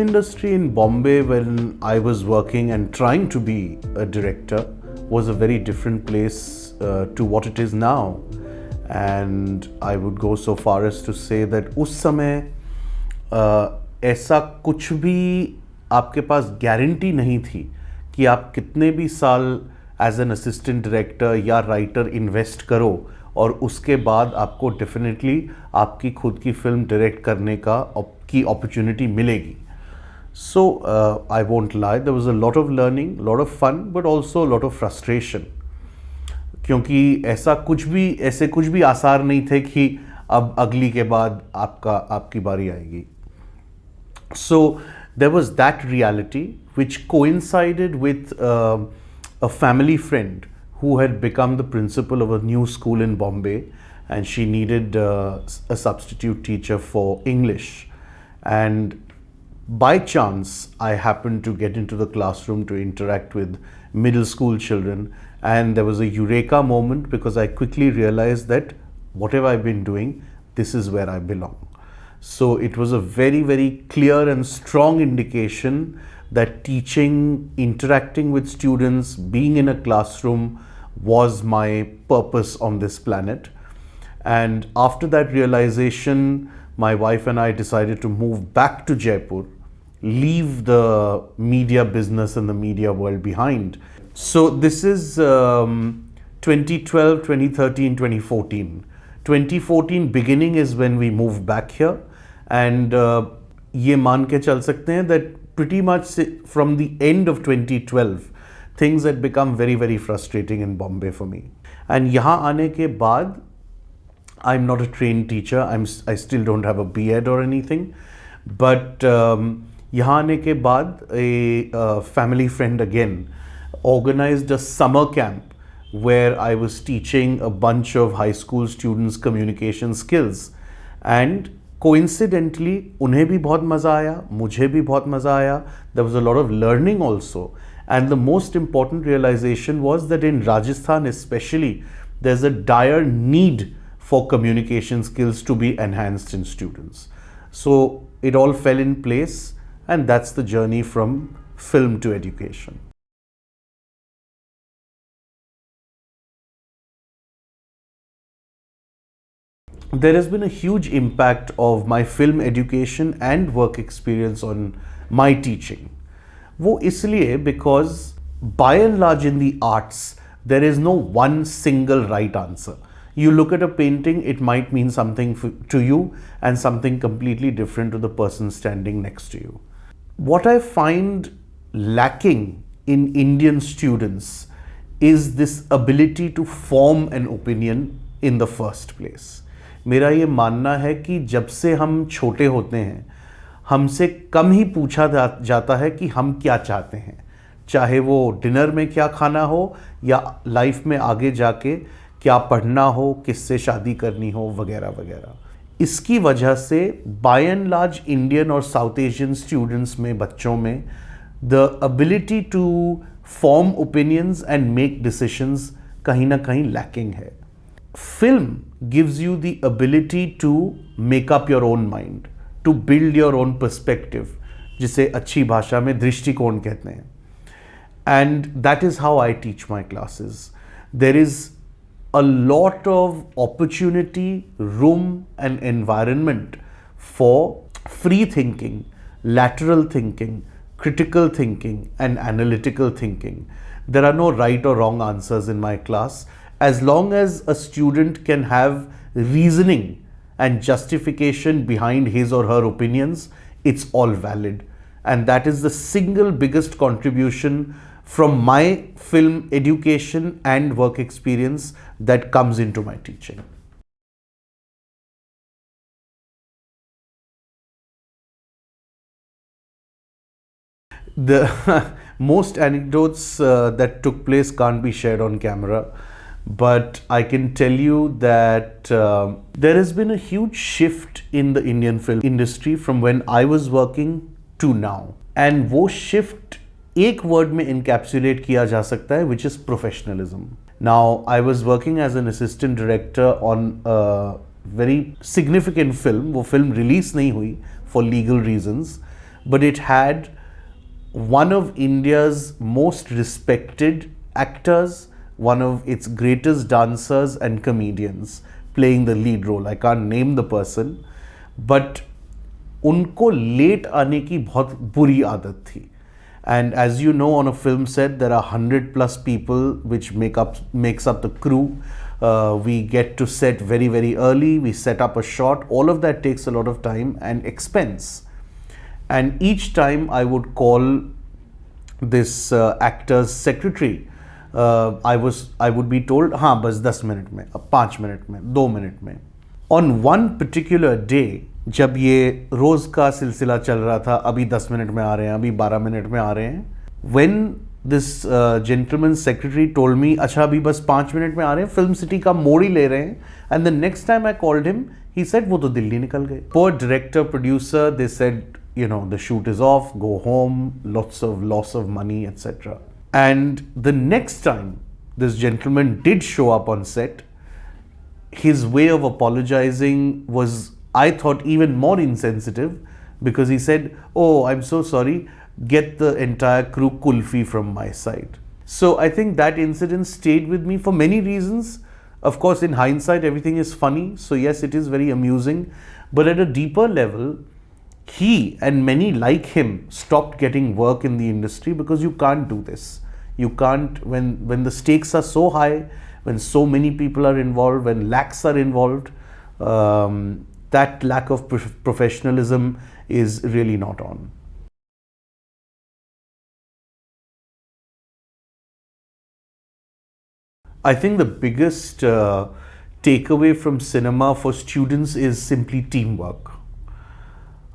industry in Bombay when I was working and trying to be a director was a very different place to what it is now. And I would go so far as to say that उस समय ऐसा कुछ भी आपके पास guarantee नहीं थी कि आप कितने भी साल एज एन असिस्टेंट डायरेक्टर या राइटर इन्वेस्ट करो और उसके बाद आपको डेफिनेटली आपकी खुद की फिल्म डायरेक्ट करने की अपॉर्चुनिटी मिलेगी. So I won't lie, there was a lot of learning, lot of fun, but also lot of frustration, क्योंकि ऐसे कुछ भी आसार नहीं थे कि अब अगली के बाद आपकी बारी आएगी. सो there was that reality which coincided with a family friend who had become the principal of a new school in Bombay, and she needed a substitute teacher for English. And by chance, I happened to get into the classroom to interact with middle school children, and there was a eureka moment because I quickly realized that whatever I've been doing, this is where I belong. So it was a very, very clear and strong indication that teaching, interacting with students, being in a classroom was my purpose on this planet. And after that realization, my wife and I decided to move back to Jaipur, leave the media business and the media world behind. So this is 2012, 2013, 2014. 2014 beginning is when we moved back here. And ये मान के चल सकते हैं that pretty much from the end of 2012 things had become very, very frustrating in Bombay for me. And यहाँ आने के बाद I'm not a trained teacher, I still don't have a B.Ed or anything, but यहाँ आने के बाद a family friend again organized a summer camp where I was teaching a bunch of high school students communication skills. And coincidentally, उन्हें भी बहुत मज़ा आया, मुझे भी बहुत मज़ा आया. There was a lot of learning also. And the most important realization was that in Rajasthan especially, there's a dire need for communication skills to be enhanced in students. So it all fell in place, and that's the journey from film to education. There has been a huge impact of my film education and work experience on my teaching. वो इसलिए because by and large in the arts, there is no one single right answer. You look at a painting, it might mean something to you and something completely different to the person standing next to you. What I find lacking in Indian students is this ability to form an opinion in the first place. मेरा ये मानना है कि जब से हम छोटे होते हैं, हमसे कम ही पूछा जाता है कि हम क्या चाहते हैं, चाहे वो डिनर में क्या खाना हो या लाइफ में आगे जाके क्या पढ़ना हो, किससे शादी करनी हो, वगैरह वगैरह. इसकी वजह से बाय एंड लार्ज इंडियन और साउथ एशियन स्टूडेंट्स में, बच्चों में, the ability to form opinions and make decisions कहीं ना कहीं लैकिंग है. Film gives you the ability to make up your own mind, to build your own perspective, जिसे अच्छी भाषा में दृष्टिकोण कहते हैं. And that is how I teach my classes. There is a lot of opportunity, room and environment for free thinking, lateral thinking, critical thinking and analytical thinking. There are no right or wrong answers in my class. As long as a student can have reasoning and justification behind his or her opinions, it's all valid. And that is the single biggest contribution from my film education and work experience that comes into my teaching. The most anecdotes that took place can't be shared on camera. But I can tell you that there has been a huge shift in the Indian film industry from when I was working to now. And वो shift एक word में encapsulate किया जा सकता है, which is professionalism. Now, I was working as an assistant director on a very significant film. वो film release नहीं हुई for legal reasons. but it had one of India's most respected actors, one of its greatest dancers and comedians playing the lead role. I can't name the person, but उनको late आने की बहुत बुरी आदत थी. And as you know, on a film set, there are 100 plus people which makes up the crew. We get to set very, very early. We set up a shot. All of that takes a lot of time and expense. And each time I would call this actor's secretary, I would be told, हाँ बस 10 minute में, 5 minute में, 2 minute में. On one particular day, जब ये रोज का सिलसिला चल रहा था, अभी 10 मिनट में आ रहे हैं, अभी 12 मिनट में आ रहे हैं, when this gentleman secretary told me, अच्छा अभी बस 5 मिनट में आ रहे हैं, फिल्म सिटी का मोड़ ही ले रहे हैं, and the next time I called him, he said वो तो दिल्ली निकल गए. Poor director, producer, they said, you know, the shoot is off, go home, lots of loss of money, etc. And the next time this gentleman did show up on set, his way of apologizing was, I thought, even more insensitive, because he said, oh, I'm so sorry, get the entire crew kulfi from my side. So I think that incident stayed with me for many reasons. Of course, in hindsight, everything is funny. So yes, it is very amusing. But at a deeper level, he and many like him stopped getting work in the industry because you can't do this. You can't, when the stakes are so high, when so many people are involved, when lakhs are involved, that lack of professionalism is really not on. I think the biggest takeaway from cinema for students is simply teamwork.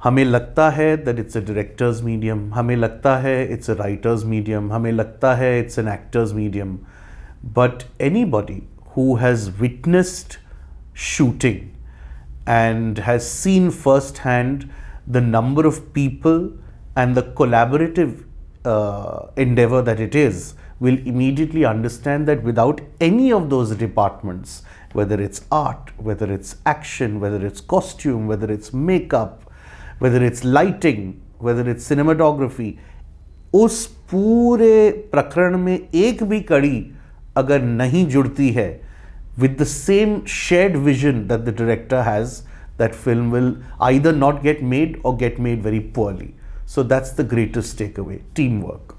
हमें लगता है that it's a director's medium, हमें लगता है it's a writer's medium, हमें लगता है it's an actor's medium. But anybody who has witnessed shooting and has seen firsthand the number of people and the collaborative endeavor that it is will immediately understand that without any of those departments, whether it's art, whether it's action, whether it's costume, whether it's makeup, whether it's lighting, whether it's cinematography, उस पूरे प्रकरण में एक भी कड़ी अगर नहीं जुड़ती है with the same shared vision that the director has, that film will either not get made or get made very poorly. So that's the greatest takeaway, teamwork.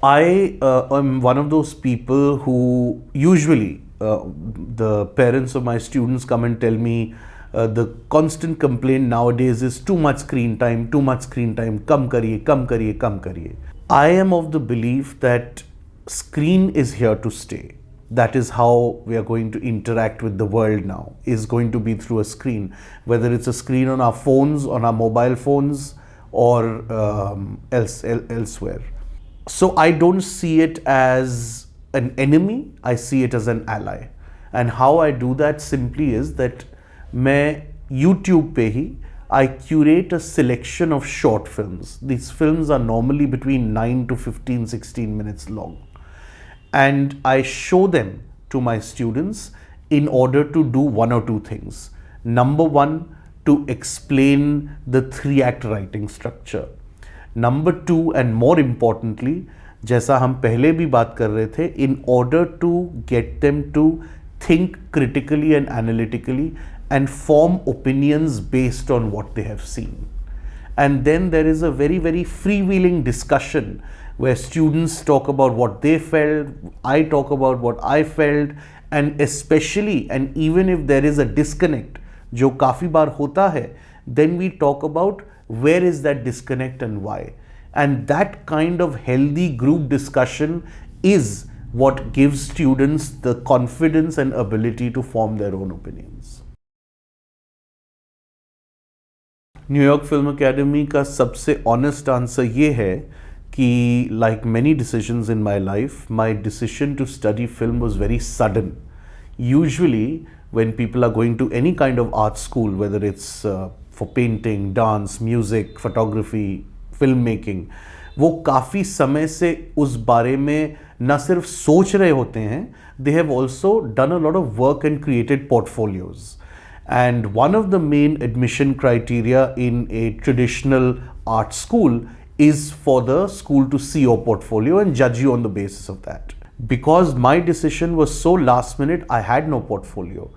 I am one of those people who usually, the parents of my students come and tell me the constant complaint nowadays is too much screen time, kam kariye, kam kariye, kam kariye. I am of the belief that screen is here to stay. That is how we are going to interact with the world now, is going to be through a screen, whether it's a screen on our phones, on our mobile phones, or elsewhere. So I don't see it as an enemy, I see it as an ally. And how I do that simply is that मैं YouTube पे ही I curate a selection of short films. These films are normally between 9 to 15, 16 minutes long. And I show them to my students in order to do one or two things. Number one, to explain the 3-act writing structure. Number two, and more importantly, जैसा हम पहले भी बात कर रहे थे, in order to get them to think critically and analytically and form opinions based on what they have seen. And then there is a very, very freewheeling discussion where students talk about what they felt, I talk about what I felt, and especially, and even if there is a disconnect, जो काफ़ी बार होता है, then we talk about where is that disconnect and why. And that kind of healthy group discussion is what gives students the confidence and ability to form their own opinions. New York film academy का सबसे honest answer ये है कि like many decisions in my life, my decision to study film was very sudden. Usually when people are going to any kind of art school, whether it's for painting, dance, music, photography, filmmaking, वो काफ़ी समय से उस बारे में न सिर्फ सोच रहे होते हैं, they have also done a lot of work and created portfolios. And one of the main admission criteria in a traditional art school is for the school to see your portfolio and judge you on the basis of that. Because my decision was so last minute, I had no portfolio.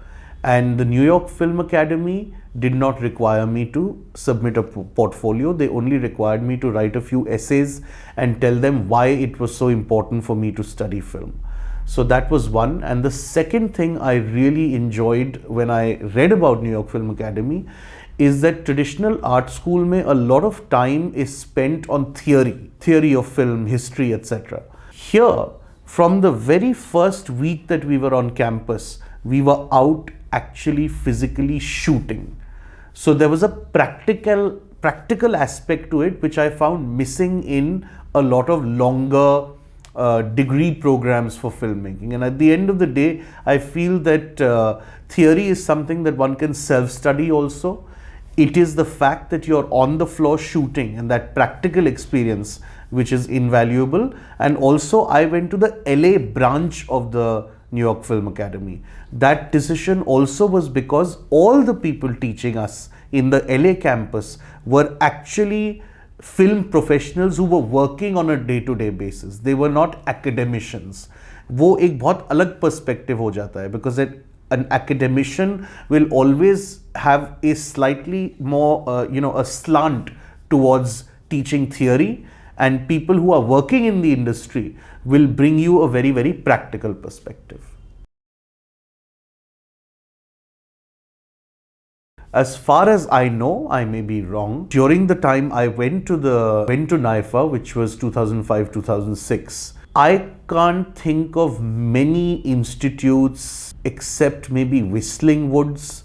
And the New York Film Academy did not require me to submit a portfolio. They only required me to write a few essays and tell them why it was so important for me to study film. So that was one. And the second thing I really enjoyed when I read about New York Film Academy is that traditional art school mein a lot of time is spent on theory of film, history, etc. Here, from the very first week that we were on campus, we were out actually physically shooting. So there was a practical aspect to it which I found missing in a lot of longer degree programs for filmmaking. And at the end of the day, I feel that theory is something that one can self-study also. It is the fact that you're on the floor shooting and that practical experience which is invaluable. And also I went to the LA branch of the New York Film Academy. That decision also was because all the people teaching us in the LA campus were actually film professionals who were working on a day-to-day basis. They were not academicians. वो एक बहुत अलग perspective हो जाता है because an academician will always have a slightly more, a slant towards teaching theory, and people who are working in the industry will bring you a very, very practical perspective. As far as I know, I may be wrong. During the time I went to NIFA, which was 2005-2006, I can't think of many institutes except maybe Whistling Woods,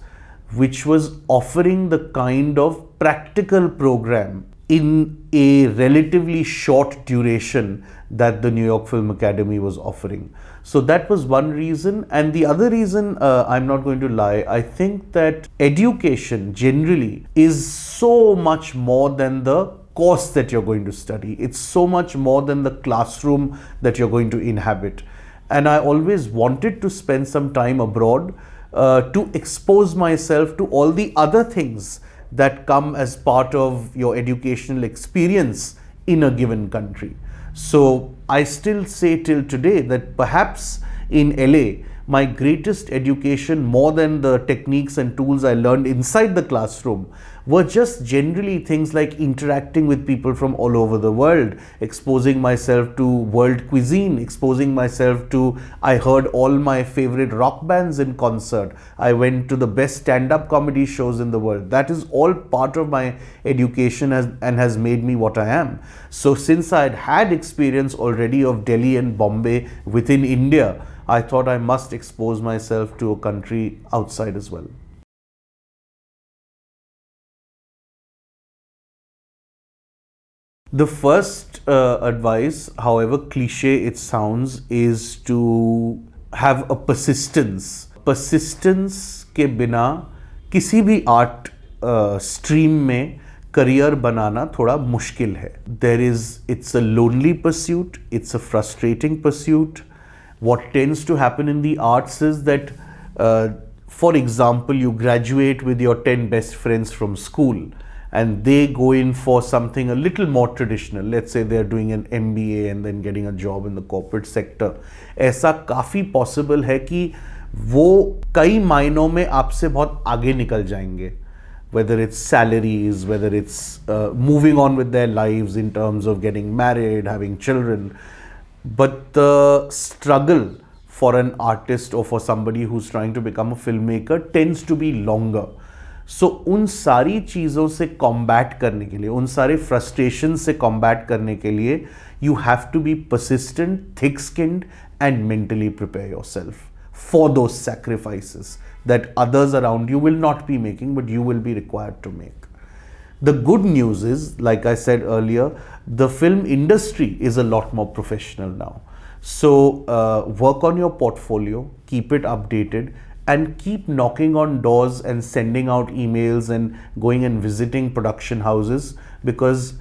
which was offering the kind of practical program in a relatively short duration that the New York Film Academy was offering. So that was one reason. And the other reason, I'm not going to lie, I think that education generally is so much more than the course that you're going to study. It's so much more than the classroom that you're going to inhabit. And I always wanted to spend some time abroad to expose myself to all the other things that come as part of your educational experience in a given country. So I still say till today that perhaps in LA, my greatest education, more than the techniques and tools I learned inside the classroom, were just generally things like interacting with people from all over the world, exposing myself to world cuisine, exposing myself to, I heard all my favorite rock bands in concert, I went to the best stand-up comedy shows in the world. That is all part of my education and has made me what I am. So since I had experience already of Delhi and Bombay within India, I thought I must expose myself to a country outside as well. The first advice, however cliche it sounds, is to have a persistence. Persistence के बिना किसी भी art stream में career बनाना थोड़ा मुश्किल है. It's a lonely pursuit, it's a frustrating pursuit. What tends to happen in the arts is that, for example, you graduate with your 10 best friends from school and they go in for something a little more traditional. Let's say they're doing an MBA and then getting a job in the corporate sector. ऐसा काफ़ी possible है कि वो कई मायनों में आपसे बहुत आगे निकल जाएंगे. Whether it's salaries, whether it's moving on with their lives in terms of getting married, having children. But the struggle for an artist or for somebody who's trying to become a filmmaker tends to be longer. So उन सारी चीज़ों से combat करने के लिए, उन सारे frustrations से combat करने के लिए, you have to be persistent, thick-skinned and mentally prepare yourself for those sacrifices that others around you will not be making, but you will be required to make. The good news is, like I said earlier, the film industry is a lot more professional now. So work on your portfolio, keep it updated, and keep knocking on doors and sending out emails and going and visiting production houses, because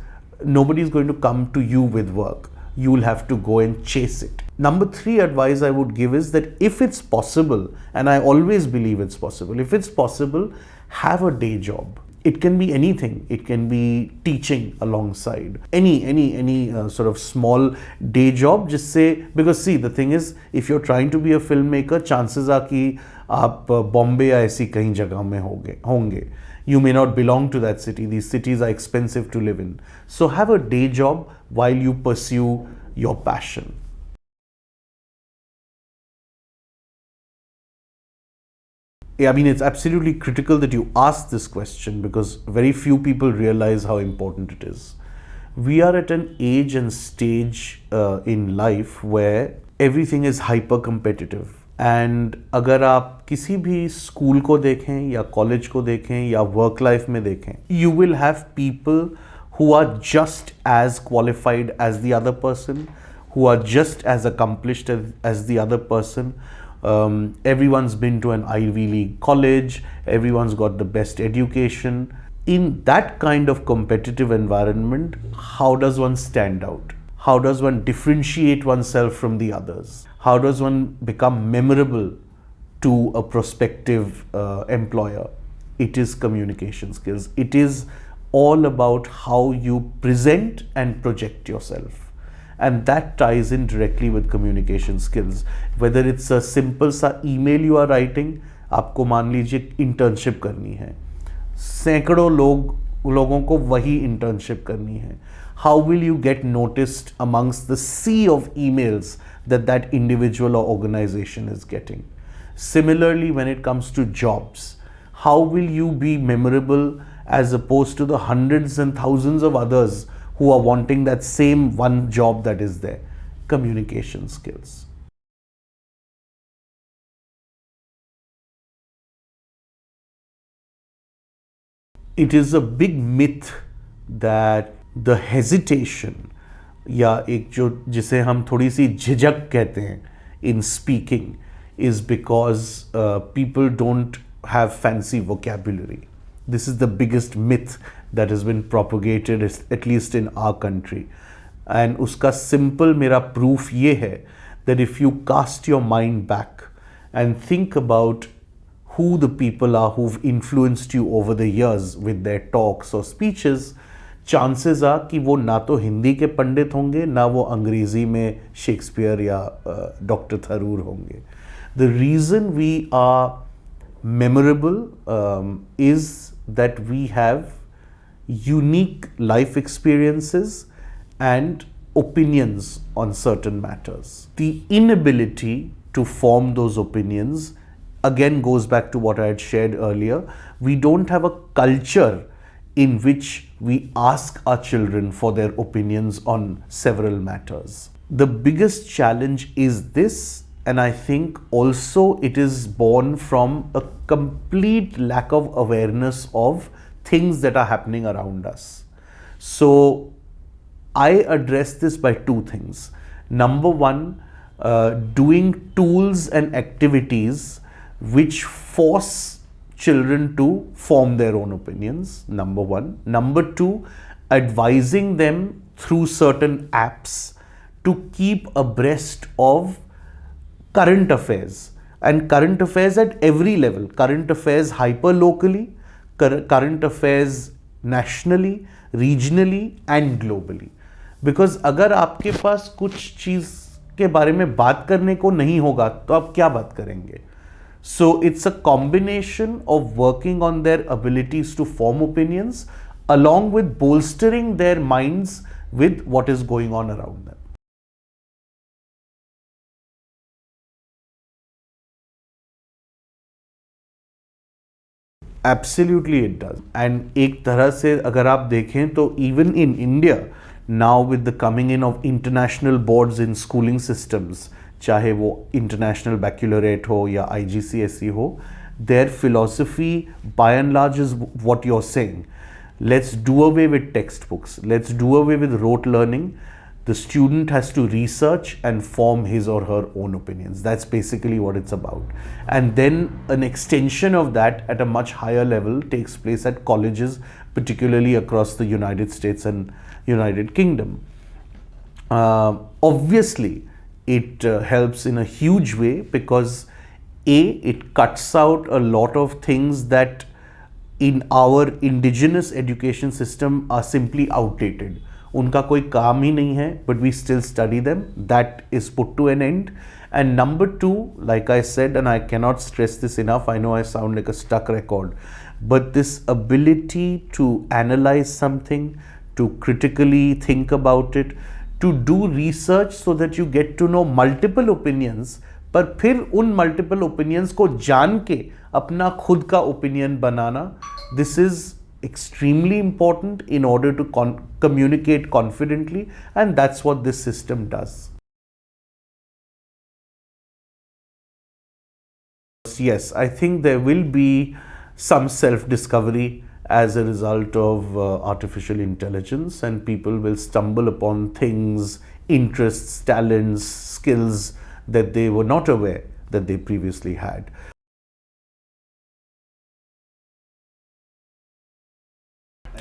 Nobody's going to come to you with work. You'll have to go and chase it. Number three advice I would give is that if it's possible, and I always believe it's possible, if it's possible, have a day job. It can be anything. It can be teaching alongside any sort of small day job. Just say, because see, the thing is, if you're trying to be a filmmaker, chances are कि आप बॉम्बे या ऐसी कहीं जगह में होंगे. You may not belong to that city. These cities are expensive to live in. So have a day job while you pursue your passion. I mean, it's absolutely critical that you ask this question because very few people realize how important it is. We are at an age and stage in life where everything is hyper competitive. And अगर आप किसी भी school को देखें या college को देखें या वर्क लाइफ में देखें, you will have people who are just as qualified as the other person, who are just as accomplished as the other person. Everyone's been to an Ivy League college, everyone's got the best education. In that kind of competitive environment, how does one stand out? How does one differentiate oneself from the others? How does one become memorable to a prospective employer? It is communication skills. It is all about how you present and project yourself. And that ties in directly with communication skills. Whether it's a simple सा email you are writing, आपको मान लीजिए internship करनी है, सैकड़ों लोगों को वही internship करनी है. How will you get noticed amongst the sea of emails that individual or organization is getting? Similarly, when it comes to jobs, how will you be memorable as opposed to the hundreds and thousands of others who are wanting that same one job that is there? Communication skills. It is a big myth that the hesitation या एक जो जिसे हम थोड़ी सी झिझक कहते हैं in speaking is because people don't have fancy vocabulary. This is the biggest myth that has been propagated, at least in our country. And उसका simple मेरा proof ये है that if you cast your mind back and think about who the people are who've influenced you over the years with their talks or speeches, chances are कि वो ना तो हिंदी के पंडित होंगे ना वो अंग्रेजी में शेक्सपियर या डॉक्टर थरूर होंगे. The reason we are memorable is that we have unique life experiences and opinions on certain matters. The inability to form those opinions again goes back to what I had shared earlier. We don't have a culture in which we ask our children for their opinions on several matters. The biggest challenge is this, and I think also it is born from a complete lack of awareness of things that are happening around us. So I address this by two things. Number one, doing tools and activities which force children to form their own opinions, number one. Number two, advising them through certain apps to keep abreast of current affairs, and current affairs at every level. Current affairs hyper locally, current affairs nationally, regionally and globally. Because अगर आपके पास कुछ चीज़ के बारे में बात करने को नहीं होगा तो आप क्या बात करेंगे? So it's a combination of working on their abilities to form opinions along with bolstering their minds with what is going on around them. Absolutely it does. And एक तरह से अगर आप देखें तो even in India now with the coming in of international boards in schooling systems, चाहे वो international बैक्यूलरेट हो या IGCSE हो, their philosophy by and large is what you're saying. Let's do away with textbooks. Let's do away with rote learning. The student has to research and form his or her own opinions. That's basically what it's about. And then an extension of that at a much higher level takes place at colleges particularly across the United States and United Kingdom. Obviously, it helps in a huge way because it cuts out a lot of things that in our indigenous education system are simply outdated. उनका कोई काम ही नहीं है, but we still study them. That is put to an end. And number two, like I said, and I cannot stress this enough, I know I sound like a stuck record, but this ability to analyze something, to critically think about it, to do research so that you get to know multiple opinions, पर फिर उन multiple opinions को जान के अपना खुद का opinion banana, this is extremely important in order to communicate confidently, and that's what this system does. Yes, I think there will be some self-discovery as a result of artificial intelligence, and people will stumble upon things, interests, talents, skills that they were not aware that they previously had.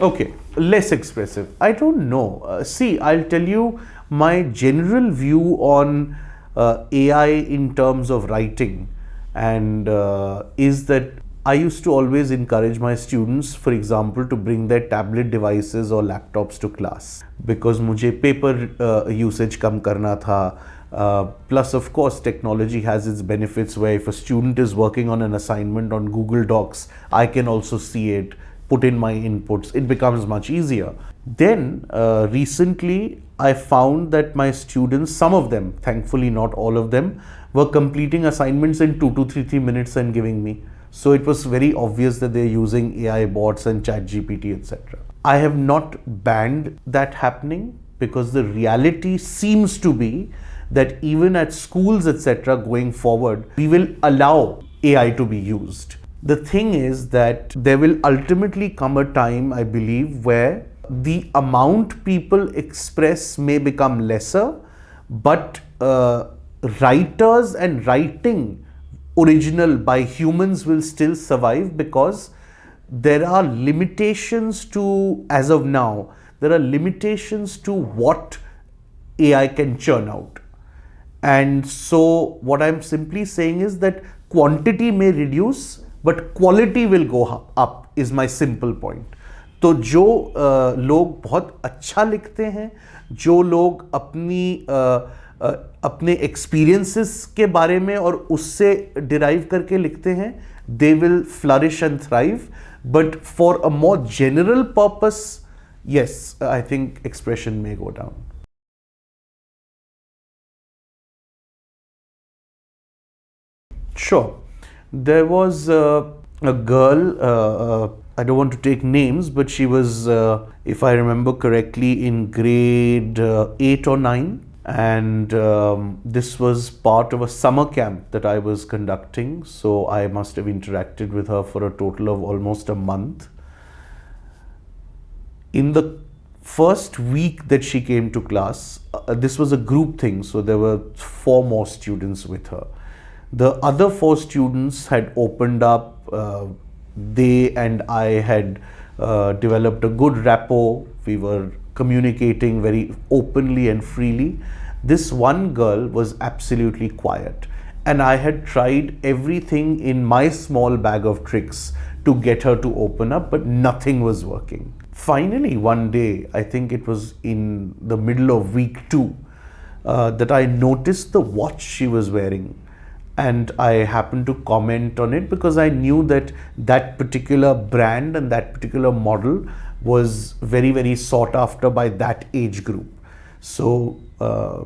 Okay, less expressive. I don't know. See, I'll tell you my general view on AI in terms of writing, and is that I used to always encourage my students, for example, to bring their tablet devices or laptops to class because मुझे paper usage कम करना था. Plus, of course, technology has its benefits where if a student is working on an assignment on Google Docs, I can also see it, put in my inputs, it becomes much easier. Then recently I found that my students, some of them, thankfully not all of them, were completing assignments in 2 to 3 minutes and giving me. So it was very obvious that they're using AI bots and ChatGPT, etc. I have not banned that happening because the reality seems to be that even at schools, etc., going forward, we will allow AI to be used. The thing is that there will ultimately come a time, I believe, where the amount people express may become lesser, but writers and writing original by humans will still survive because there are limitations to, as of now, there are limitations to what AI can churn out. And so what I'm simply saying is that quantity may reduce, but quality will go up is my simple point. तो जो लोग बहुत अच्छा लिखते हैं, जो लोग अपने experiences के बारे में और उससे derive करके लिखते हैं, they will flourish and thrive. But for a more general purpose, yes, I think expression may go down. Sure. There was a girl, I don't want to take names, but she was, if I remember correctly, in grade 8 or 9. And this was part of a summer camp that I was conducting. So I must have interacted with her for a total of almost a month. In the first week that she came to class, this was a group thing. So there were 4 more students with her. The other 4 students had opened up. They and I had developed a good rapport. We were communicating very openly and freely. This one girl was absolutely quiet, and I had tried everything in my small bag of tricks to get her to open up, but nothing was working. Finally, one day, I think it was in the middle of week 2, that I noticed the watch she was wearing. And I happened to comment on it because I knew that that particular brand and that particular model was very, very sought after by that age group. So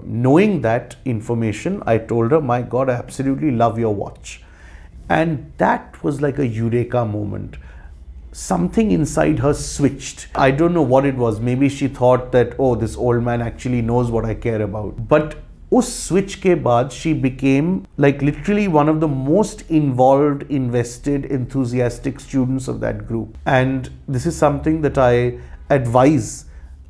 knowing that information, I told her, my God, I absolutely love your watch. And that was like a eureka moment. Something inside her switched. I don't know what it was. Maybe she thought that, oh, this old man actually knows what I care about. But उस switch के बाद she became like literally one of the most involved, invested, enthusiastic students of that group. And this is something that I advise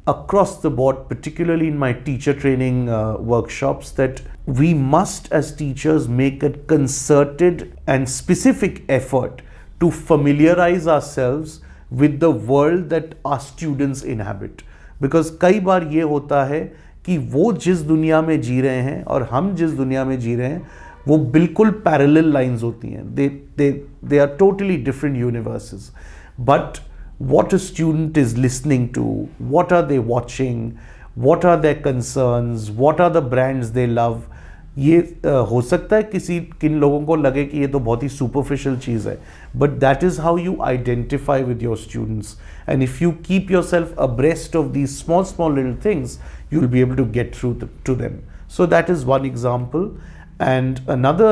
across the board, particularly in my teacher training workshops, that we must as teachers make a concerted and specific effort to familiarize ourselves with the world that our students inhabit. Because कई बार ये होता है कि वो जिस दुनिया में जी रहे हैं और हम जिस दुनिया में जी रहे हैं वो बिल्कुल पैरेलल लाइंस होती हैं. They are totally different universes. But what a student is listening to, what are they watching, what are their concerns, what are the brands they love, ये हो सकता है किन लोगों को लगे कि ये तो बहुत ही सुपरफिशियल चीज़ है, but that is how you identify with your students. And if you keep your self abreast of these small little things, you will be able to get through to them. So that is one example. And another,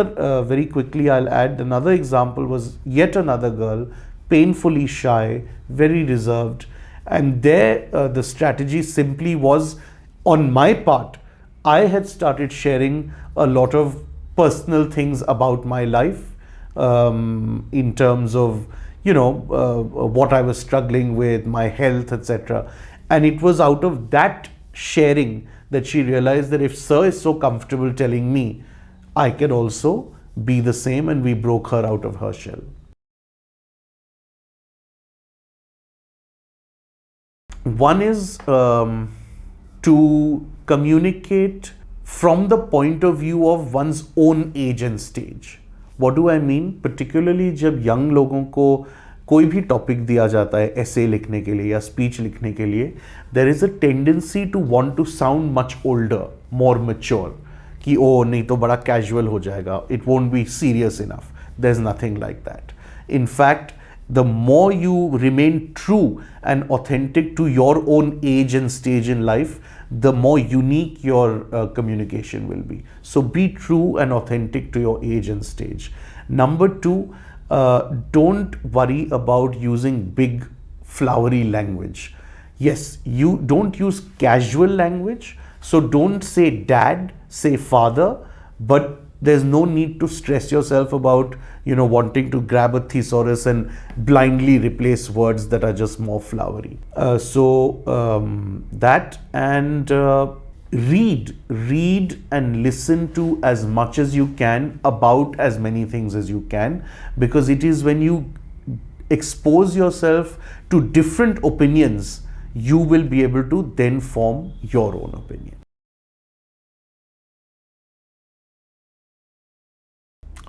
very quickly I'll add, another example was yet another girl, painfully shy, very reserved. And there the strategy simply was, on my part, I had started sharing a lot of personal things about my life, in terms of, what I was struggling with, my health, etc. And it was out of that sharing that she realized that if Sir is so comfortable telling me, I can also be the same, and we broke her out of her shell. One is to communicate from the point of view of one's own age and stage. What do I mean? Particularly जब young लोगों को कोई भी topic दिया जाता है ऐसे लिखने के लिए या स्पीच लिखने के लिए, there is a tendency to want to sound much older, more mature, कि ओ नहीं तो बड़ा कैजुअल हो जाएगा, it won't be serious enough. There is nothing like that. In fact, the more you remain true and authentic to your own age and stage in life, the more unique your communication will be. So be true and authentic to your age and stage. Number two, don't worry about using big flowery language. Yes, you don't use casual language, so don't say dad, say father, but there's no need to stress yourself about wanting to grab a thesaurus and blindly replace words that are just more flowery. That, and read and listen to as much as you can about as many things as you can, because it is when you expose yourself to different opinions, you will be able to then form your own opinion.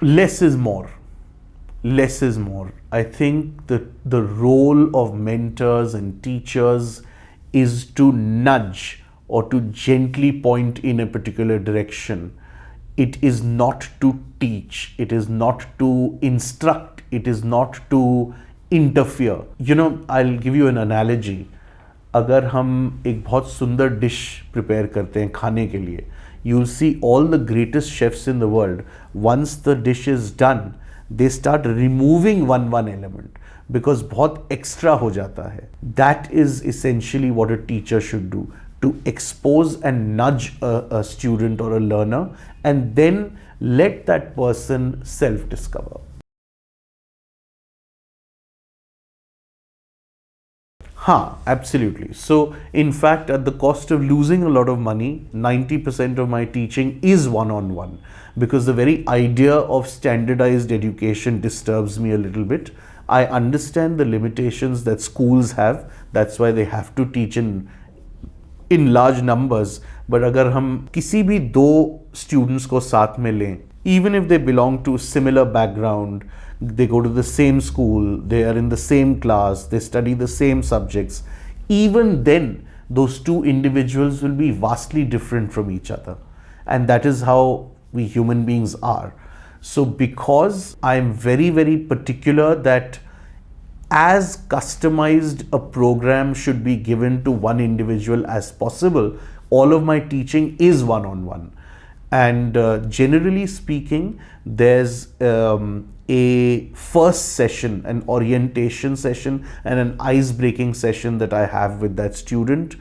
Less is more. Less is more. I think that the role of mentors and teachers is to nudge or to gently point in a particular direction. It is not to teach. It is not to instruct. It is not to interfere. I'll give you an analogy. अगर हम एक बहुत सुंदर dish prepare करते हैं खाने के लिए, you'll see all the greatest chefs in the world, once the dish is done, they start removing one element because बहुत extra हो जाता है. That is essentially what a teacher should do, to expose and nudge a student or a learner, and then let that person self-discover. Absolutely. So, in fact, at the cost of losing a lot of money, 90% of my teaching is one-on-one, because the very idea of standardized education disturbs me a little bit. I understand the limitations that schools have. That's why they have to teach in large numbers. But अगर हम किसी भी दो students को साथ में लें, even if they belong to similar background, they go to the same school, they are in the same class, they study the same subjects, even then those two individuals will be vastly different from each other. And that is how we human beings are. So because I am very, very particular that as customized a program should be given to one individual as possible, all of my teaching is one-on-one. And generally speaking, there's a first session, an orientation session, and an ice-breaking session that I have with that student,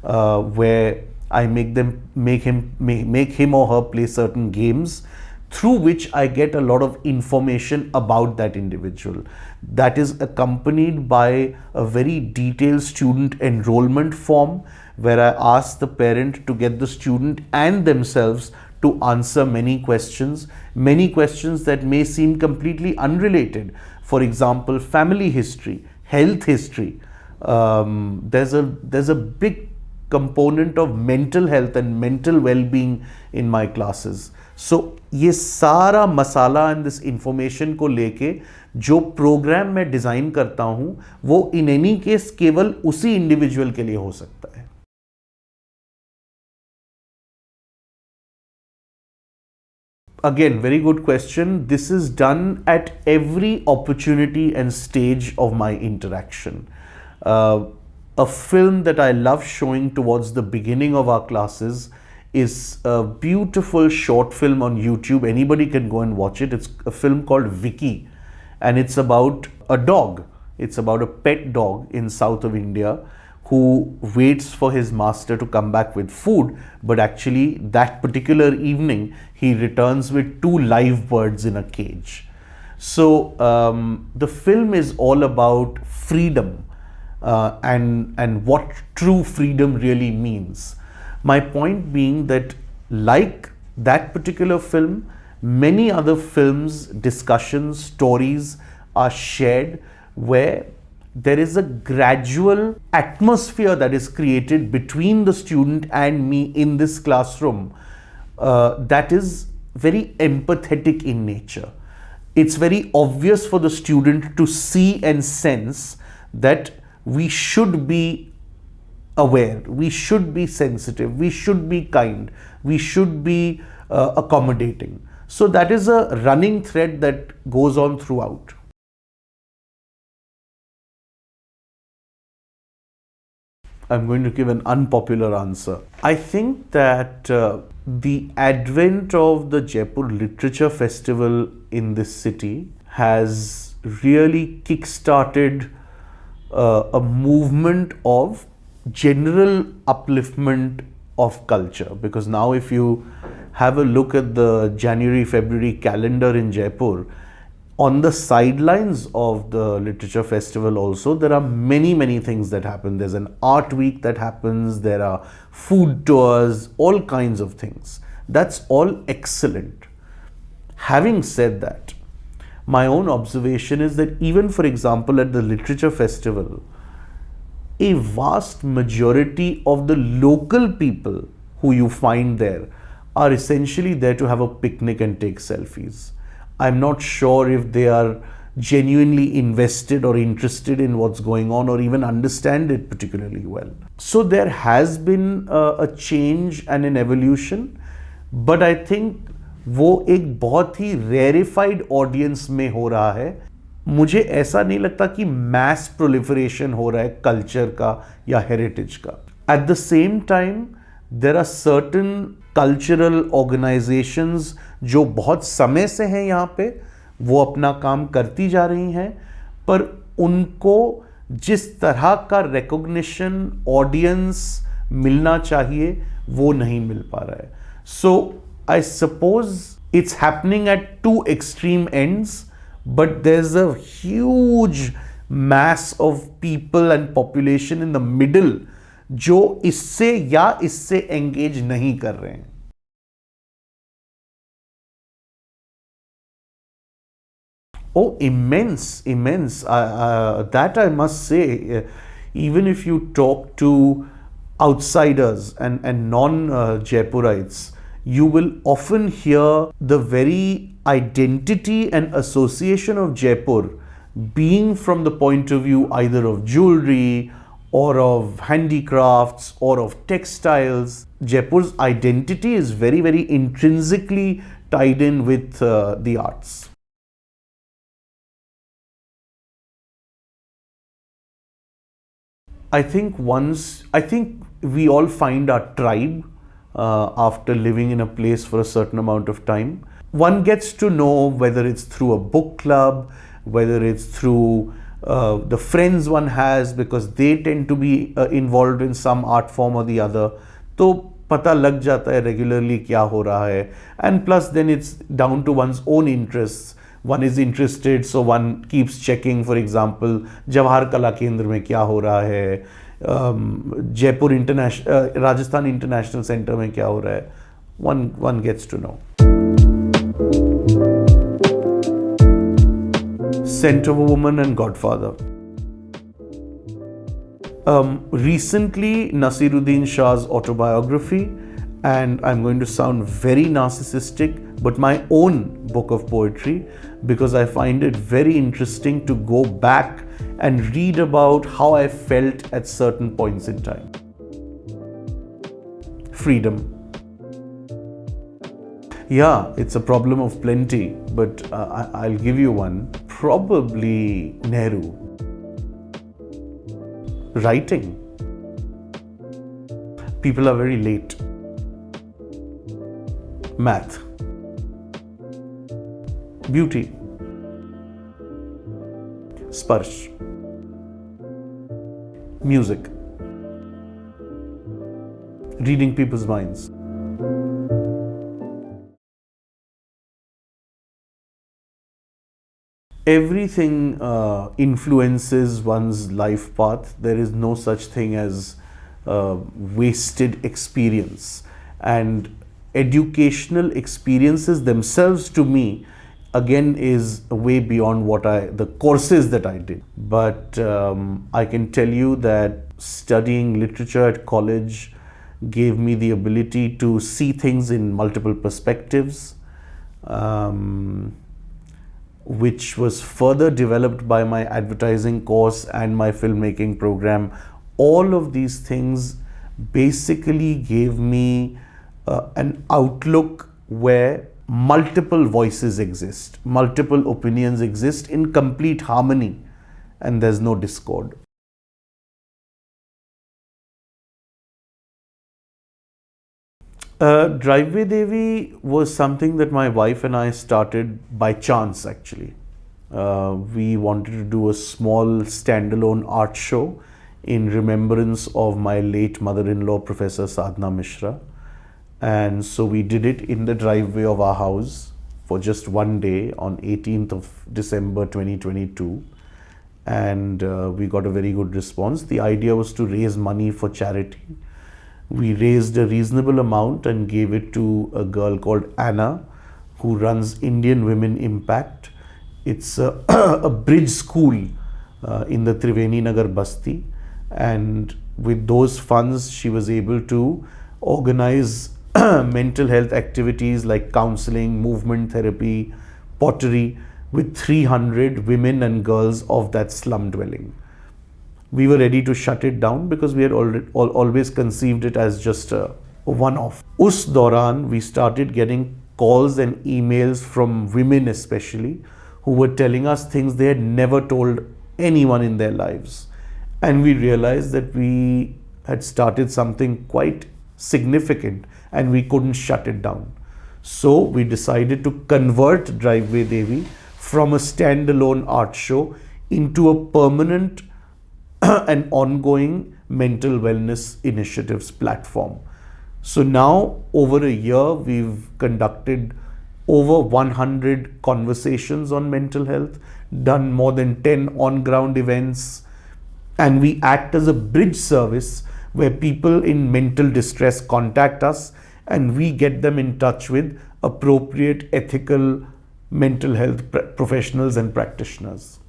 where I make him or her play certain games, through which I get a lot of information about that individual. That is accompanied by a very detailed student enrollment form, where I ask the parent to get the student and themselves to answer many questions that may seem completely unrelated. For example, family history, health history. There's a big component of mental health and mental well-being in my classes. So ये सारा मसाला and this information को लेके जो programme मैं design करता हूँ वो in any case केवल उसी इंडिविजुअल के लिए हो सकता है. Again, very good question. This is done at every opportunity and stage of my interaction. A film that I love showing towards the beginning of our classes is a beautiful short film on YouTube. Anybody can go and watch it. It's a film called Vicky, and it's about a dog. It's about a pet dog in south of India who waits for his master to come back with food, but actually that particular evening he returns with 2 live birds in a cage. So the film is all about freedom and what true freedom really means. My point being that, like that particular film, many other films, discussions, stories are shared where there is a gradual atmosphere that is created between the student and me in this classroom that is very empathetic in nature. It's very obvious for the student to see and sense that we should be aware, we should be sensitive, we should be kind, we should be accommodating. So that is a running thread that goes on throughout. I'm going to give an unpopular answer. I think that the advent of the Jaipur Literature Festival in this city has really kick-started a movement of general upliftment of culture, because now if you have a look at the January-February calendar in Jaipur, on the sidelines of the literature festival also there are many things that happen. There's an art week that happens, there are food tours, all kinds of things. That's all excellent. Having said that, my own observation is that even, for example, at the literature festival, a vast majority of the local people who you find there are essentially there to have a picnic and take selfies. I'm not sure if they are genuinely invested or interested in what's going on or even understand it particularly well. So there has been a change and an evolution, but I think वो एक बहुत ही rarefied audience में हो रहा है. मुझे ऐसा नहीं लगता कि mass proliferation हो रहा है culture का या heritage का. At the same time, there are certain cultural organizations जो बहुत समय से हैं यहाँ पे, वो अपना काम करती जा रही हैं, पर उनको जिस तरह का recognition audience मिलना चाहिए वो नहीं मिल पा रहा है. So I suppose it's happening at two extreme ends, but there's a huge mass of people and population in the middle जो इससे या इससे engage नहीं कर रहे हैं. Oh, immense. That I must say, even if you talk to outsiders and non-Jaipurites, you will often hear the very identity and association of Jaipur being from the point of view either of jewelry or of handicrafts or of textiles. Jaipur's identity is very intrinsically tied in with the arts. I think we all find our tribe after living in a place for a certain amount of time. One gets to know, whether it's through a book club, whether it's through the friends one has because they tend to be involved in some art form or the other. तो पता लग जाता है regularly क्या हो रहा है. And plus then it's down to one's own interests. One is interested, so one keeps checking. For example, Jawahar कला केंद्र में क्या हो रहा है, जयपुर राजस्थान इंटरनेशनल सेंटर में क्या हो रहा है. One gets to know. Scent of a Woman and Godfather. Recently, Nasiruddin Shah's autobiography, and I'm going to sound very narcissistic, but my own book of poetry, because I find it very interesting to go back and read about how I felt at certain points in time. Freedom. Yeah, it's a problem of plenty, but I'll give you one. Probably Nehru. Writing. People are very late. Math. Beauty. Sparsh. Music. Reading people's minds. Everything influences one's life path. There is no such thing as wasted experience. And educational experiences themselves, to me, again, is way beyond the courses that I did. But I can tell you that studying literature at college gave me the ability to see things in multiple perspectives, which was further developed by my advertising course and my filmmaking program. All of these things basically gave me an outlook where multiple voices exist, multiple opinions exist in complete harmony, and there's no discord. Driveway Devi was something that my wife and I started by chance, actually. We wanted to do a small standalone art show in remembrance of my late mother-in-law, Professor Sadhna Mishra. And so we did it in the driveway of our house for just one day on 18th of December 2022. And we got a very good response. The idea was to raise money for charity. We raised a reasonable amount and gave it to a girl called Anna, who runs Indian Women Impact. It's a bridge school in the Triveni Nagar Basti. And with those funds, she was able to organize mental health activities like counseling, movement therapy, pottery with 300 women and girls of that slum dwelling. We were ready to shut it down because we had always conceived it as just a one-off. Us Dauran, we started getting calls and emails from women especially who were telling us things they had never told anyone in their lives. And we realized that we had started something quite significant and we couldn't shut it down. So we decided to convert Driveway Devi from a standalone art show into a permanent and ongoing mental wellness initiatives platform. So now, over a year, we've conducted over 100 conversations on mental health, done more than 10 on-ground events, and we act as a bridge service where people in mental distress contact us and we get them in touch with appropriate ethical mental health professionals and practitioners.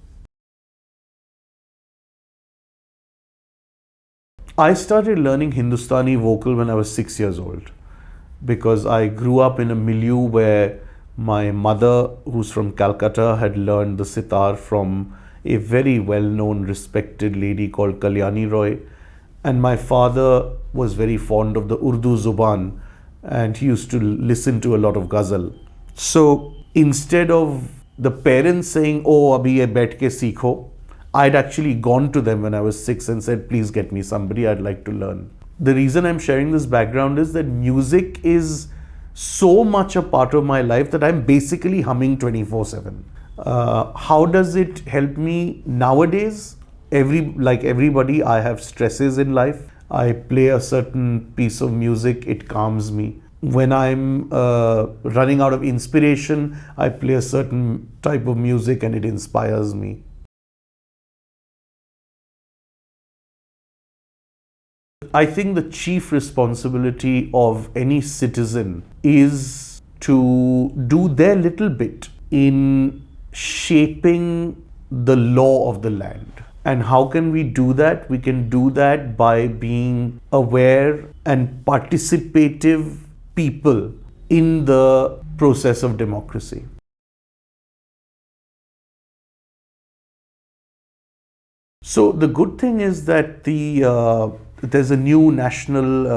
I started learning Hindustani vocal when I was 6 years old because I grew up in a milieu where my mother, who's from Calcutta, had learned the sitar from a very well-known, respected lady called Kalyani Roy. And my father was very fond of the Urdu Zuban and he used to listen to a lot of ghazal. So instead of the parents saying, "Oh, abhi ye baith ke seekho," I'd actually gone to them when I was 6 and said, "Please get me somebody, I'd like to learn." The reason I'm sharing this background is that music is so much a part of my life that I'm basically humming 24/7. How does it help me nowadays? Like everybody, I have stresses in life. I play a certain piece of music, it calms me. When I'm running out of inspiration, I play a certain type of music and it inspires me. I think the chief responsibility of any citizen is to do their little bit in shaping the law of the land. And how can we do that? We can do that by being aware and participative people in the process of democracy. So the good thing is that there's a new national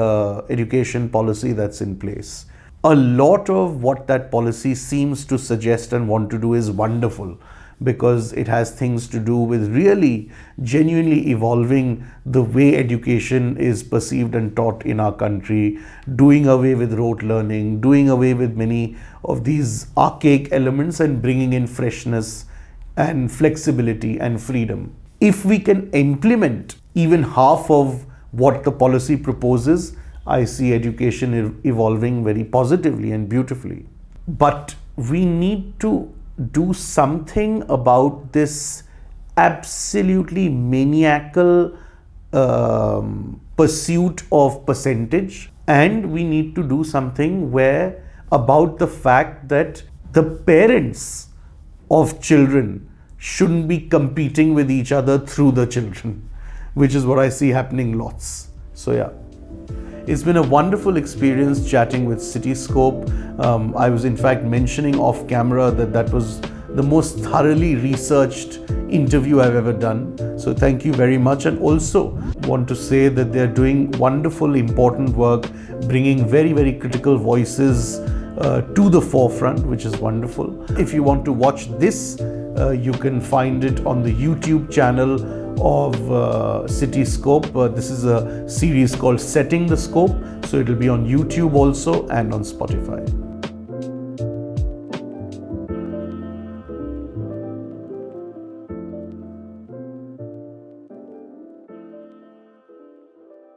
education policy that's in place. A lot of what that policy seems to suggest and want to do is wonderful, because it has things to do with really genuinely evolving the way education is perceived and taught in our country, doing away with rote learning, doing away with many of these archaic elements and bringing in freshness and flexibility and freedom. If we can implement even half of what the policy proposes, I see education evolving very positively and beautifully. But we need to do something about this absolutely maniacal pursuit of percentage, and we need to do something where about the fact that the parents of children shouldn't be competing with each other through the children, which is what I see happening lots. So yeah, it's been a wonderful experience chatting with Cityscope. I was in fact mentioning off camera that that was the most thoroughly researched interview I've ever done. So thank you very much. And also want to say that they're doing wonderful, important work, bringing very, very critical voices to the forefront, which is wonderful. If you want to watch this, you can find it on the YouTube channel of Cityscope. This is a series called Setting the Scope, so it'll be on YouTube also and on Spotify.